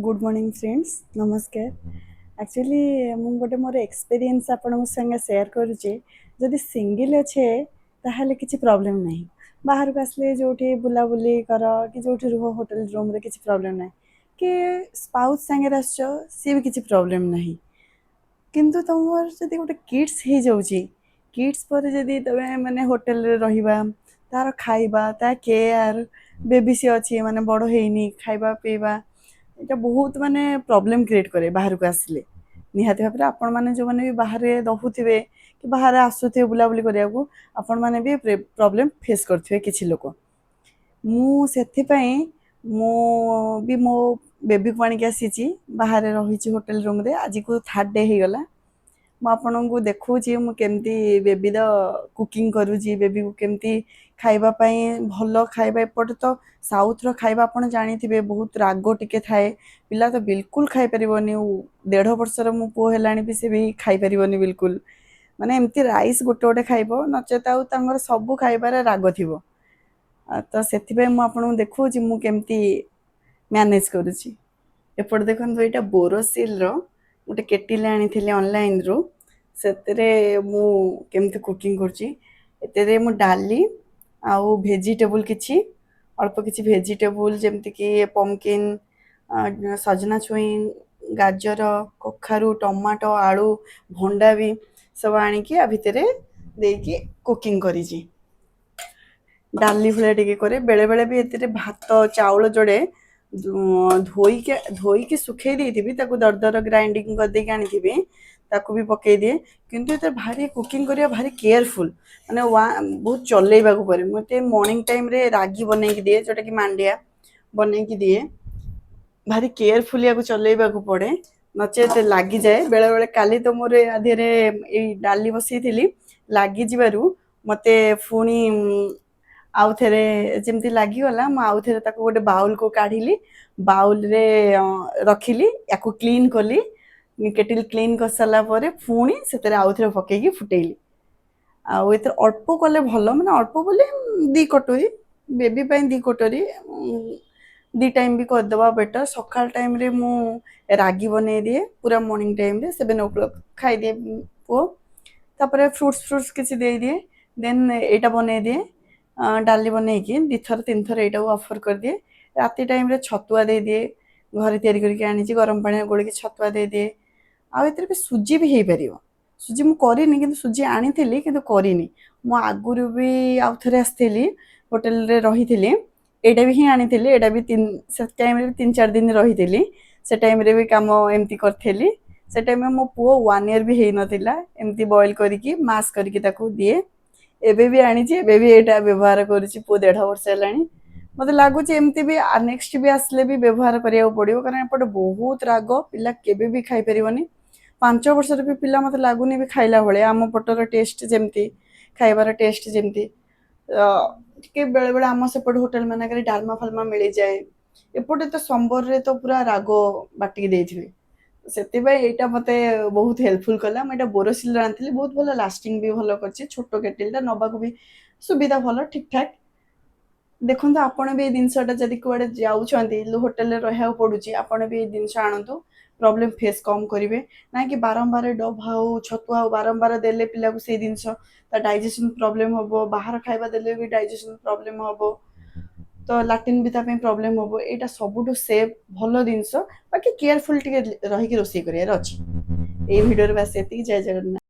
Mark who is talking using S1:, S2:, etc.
S1: Good morning friends नमस्कार। Actually मु गोटे मोर एक्सपीरियंस आपन संगे शेयर करुचे। जदि सिंगल अच्छे ताहले किसी प्रॉब्लम नहीं, बाहर को आसले जो बुलाबुली कर कि जो रुह होटल रूम रे किसी प्रॉब्लम नहीं, कि स्पाउस संगे आस सी भी किसी प्रॉब्लम नहीं। किंतु तुम जदि गोटे किड्स हो जाऊँगी, किड्स पर जदि तुम मैंने होटल रे रहिबा, तार खाइबा ता केयर, बेबी सी अच्छी माने बड़ हेनी, खाइबा पीवा এটা ବହୁତ ମାନେ ପ୍ରୋବ୍ଲେମ କ୍ରିଏଟ୍ କରେ ବାହାରକୁ ଆସିଲେ। ନିହାତି ଭାବରେ ଆପଣମାନେ ଯେଉଁମାନେ ବି ବାହାରେ ରହୁଥିବେ କି ବାହାରେ ଆସୁଥିବେ ବୁଲାବୁଲି କରିବାକୁ, ଆପଣମାନେ ବି ପ୍ରୋବ୍ଲେମ ଫେସ୍ କରୁଥିବେ କିଛି ଲୋକ। ମୁଁ ସେଥିପାଇଁ ମୁଁ ବି ମୋ ବେବିକୁ ଆଣିକି ଆସିଛି, ବାହାରେ ରହିଛି ହୋଟେଲ ରୁମ୍ରେ। ଆଜିକୁ 3rd ଡେ ହେଇଗଲା। ମୁଁ ଆପଣଙ୍କୁ ଦେଖାଉଛି ମୁଁ କେମିତି ବେବିର କୁକିଂ କରୁଛି, ବେବିକୁ କେମିତି ଖାଇବା ପାଇଁ ଭଲ ଖାଇବା। ଏପଟେ ତ ସାଉଥର ଖାଇବା ଆପଣ ଜାଣିଥିବେ ବହୁତ ରାଗ ଟିକେ ଥାଏ, ପିଲା ତ ବିଲକୁଲ ଖାଇପାରିବନି। 1.5 ବର୍ଷର ମୋ ପୁଅ ହେଲାଣି ବି ସେ ବି ଖାଇପାରିବନି ବିଲକୁଲ। ମାନେ ଏମିତି ରାଇସ୍ ଗୋଟେ ଗୋଟେ ଖାଇବ, ନଚେତ ଆଉ ତାଙ୍କର ସବୁ ଖାଇବାରେ ରାଗ ଥିବ। ତ ସେଥିପାଇଁ ମୁଁ ଆପଣଙ୍କୁ ଦେଖାଉଛି ମୁଁ କେମିତି ମ୍ୟାନେଜ୍ କରୁଛି। ଏପଟେ ଦେଖନ୍ତୁ, ଏଇଟା ବୋରୋସିଲ୍ର ଗୋଟେ କେଟିଲ୍ ଆଣିଥିଲି ଅନଲାଇନ୍ରୁ। ସେଥିରେ ମୁଁ କେମିତି କୁକିଂ କରୁଛି। ଏଥିରେ ମୁଁ ଡାଲି ଆଉ ଭେଜିଟେବୁଲ୍ କିଛି ଅଳ୍ପ କିଛି ଭେଜିଟେବୁଲ୍ ଯେମିତିକି ପମ୍ପକିନ୍, ସଜନା ଛୁଇଁ, ଗାଜର, କଖାରୁ, ଟମାଟୋ, ଆଳୁ, ଭଣ୍ଡା ବି ସବୁ ଆଣିକି ଆ ଭିତରେ ଦେଇକି କୁକିଂ କରିଛି। ଡାଲି ଭଳିଆ ଟିକେ କରେ, ବେଳେବେଳେ ବି ଏଥିରେ ଭାତ ଚାଉଳ ଯୋଡ଼େ ଧୋଇକି ଶୁଖେଇ ଦେଇଥିବି, ତାକୁ ଦରଦର ଗ୍ରାଇଣ୍ଡିଙ୍ଗ କରିଦେଇକି ଆଣିଥିବି, ତାକୁ ବି ପକେଇ ଦିଏ। କିନ୍ତୁ ଏଥିରେ ଭାରି କୁକିଂ କରିବା ଭାରି କେୟାରଫୁଲ୍, ମାନେ ବହୁତ ଚଲେଇବାକୁ ପଡ଼େ। ମୁଁ ଏତେ ମର୍ଣ୍ଣିଂ ଟାଇମ୍ରେ ରାଗି ବନେଇକି ଦିଏ, ଯେଉଁଟାକି ମାଣ୍ଡିଆ ବନେଇକି ଦିଏ। ଭାରି କେୟାରଫୁଲି ୟାକୁ ଚଲେଇବାକୁ ପଡ଼େ, ନଚେତ ଲାଗିଯାଏ ବେଳେବେଳେ। କାଲି ତ ମୋର ଆ ଦେହରେ ଏଇ ଡାଲି ବସେଇଥିଲି, ଲାଗିଯିବାରୁ ମୋତେ ପୁଣି ଆଉ ଥରେ ଯେମିତି ଲାଗିଗଲା, ମୁଁ ଆଉ ଥରେ ତାକୁ ଗୋଟେ ବାଉଲକୁ କାଢ଼ିଲି, ବାଉଲରେ ରଖିଲି, ୟାକୁ କ୍ଲିନ୍ କଲି। କେଟିଲ୍ କ୍ଲିନ୍ କରିସାରିଲା ପରେ ପୁଣି ସେଥିରେ ଆଉ ଥରେ ପକେଇକି ଫୁଟେଇଲି। ଆଉ ଏଥିରେ ଅଳ୍ପ କଲେ ଭଲ, ମାନେ ଅଳ୍ପ ବୋଲି 2 କଟୋରୀ, ବେବି ପାଇଁ 2 କଟୋରୀ, 2 ଟାଇମ୍ ବି କରିଦେବା ବେଟର୍। ସକାଳ ଟାଇମ୍ରେ ମୁଁ ରାଗି ବନେଇ ଦିଏ, ପୁରା ମର୍ଣ୍ଣିଂ ଟାଇମ୍ରେ 7 o'clock ଖାଇଦିଏ ପୁଅ। ତାପରେ ଫ୍ରୁଟ୍ସ କିଛି ଦେଇଦିଏ। ଦେନ୍ ଏଇଟା ବନେଇ ଦିଏ, ଡାଲି ବନେଇକି 2 ଥର 3 ଥର ଏଇଟାକୁ ଅଫର୍ କରିଦିଏ। ରାତି ଟାଇମ୍ରେ ଛତୁଆ ଦେଇଦିଏ, ଘରେ ତିଆରି କରିକି ଆଣିଛି, ଗରମ ପାଣିରେ ଗୋଳିକି ଛତୁଆ ଦେଇଦିଏ। ଆଉ ଏଥିରେ ବି ସୁଜି ବି ହେଇପାରିବ। ସୁଜି ମୁଁ କରିନି, କିନ୍ତୁ ସୁଜି ଆଣିଥିଲି କିନ୍ତୁ କରିନି। ମୁଁ ଆଗରୁ ବି ଆଉ ଥରେ ଆସିଥିଲି, ହୋଟେଲରେ ରହିଥିଲି, ଏଇଟା ବି ହିଁ ଆଣିଥିଲି। ଏଇଟା ବି ସେ ଟାଇମ୍ରେ 3-4 ଦିନ ରହିଥିଲି। ସେ ଟାଇମ୍ରେ ବି କାମ ଏମିତି କରିଥିଲି। ସେ ଟାଇମ୍ରେ ମୋ ପୁଅ 1 year ବି ହେଇନଥିଲା। ଏମିତି ବଏଲ୍ କରିକି ମାସ୍ କରିକି ତାକୁ ଦିଏ। ଏବେ ବି ଆଣିଛି, ଏବେ ବି ଏଇଟା ବ୍ୟବହାର କରୁଛି। ପୁଅ 1.5 ବର୍ଷ ହେଲାଣି। ମୋତେ ଲାଗୁଛି ଏମିତି ବି ନେକ୍ସଟ ବି ଆସିଲେ ବି ବ୍ୟବହାର କରିବାକୁ ପଡ଼ିବ, କାରଣ ଏପଟେ ବହୁତ ରାଗ, ପିଲା କେବେ ବି ଖାଇପାରିବନି। 5 ବର୍ଷର ବି ପିଲା ମୋତେ ଲାଗୁନି ବି ଖାଇଲା ଭଳିଆ। ଆମ ପଟର ଟେଷ୍ଟ ଯେମିତି, ଖାଇବାର ଟେଷ୍ଟ ଯେମିତି, ଟିକେ ବେଳେବେଳେ ଆମ ସେପଟ ହୋଟେଲ ମାନଙ୍କରେ ଡାଲମା ଫାଲମା ମିଳିଯାଏ, ଏପଟେ ତ ସମ୍ବରରେ ତ ପୁରା ରାଗ ବାଟିକି ଦେଇଥିବେ। ସେଥିପାଇଁ ଏଇଟା ମୋତେ ବହୁତ ହେଲ୍ପଫୁଲ୍ କଲା। ମୁଁ ଏଇଟା ବୋରୋସିଲ୍ର ଆଣିଥିଲି, ବହୁତ ଭଲ, ଲାଷ୍ଟିଂ ବି ଭଲ କରିଛି। ଛୋଟ କେଟିଲ୍ଟା, ନେବାକୁ ବି ସୁବିଧା ଭଲ, ଠିକ୍ ଠାକ୍। ଦେଖନ୍ତୁ ଆପଣ ବି ଏଇ ଜିନିଷଟା ଯଦି କୁଆଡ଼େ ଯାଉଛନ୍ତି, ହୋଟେଲରେ ରହିବାକୁ ପଡ଼ୁଛି, ଆପଣ ବି ଏଇ ଜିନିଷ ଆଣନ୍ତୁ, ପ୍ରୋବ୍ଲେମ୍ ଫେସ୍ କମ୍ କରିବେ। ନାଇଁ କି ବାରମ୍ବାର ଡଭ୍ ହଉ ଛତୁଆ ହଉ ବାରମ୍ବାର ଦେଲେ ପିଲାକୁ ସେଇ ଜିନିଷ, ତା ଡାଇଜେସନ୍ ପ୍ରୋବ୍ଲେମ୍ ହେବ। ବାହାର ଖାଇବା ଦେଲେ ବି ଡାଇଜେସନ୍ ପ୍ରୋବ୍ଲେମ୍ ହେବ, ତ ଲାଟିନ୍ ବି ତା ପାଇଁ ପ୍ରୋବ୍ଲେମ୍ ହେବ। ଏଇଟା ସବୁଠୁ ସେଫ୍ ଭଲ ଜିନିଷ। ବାକି କେୟାରଫୁଲ୍ ଟିକେ ରହିକି ରୋଷେଇ କରିବାର ଅଛି। ଏଇ ଭିଡ଼ିଓରେ ବାସ୍ ଏତିକି। ଜୟ ଜଗନ୍ନାଥ।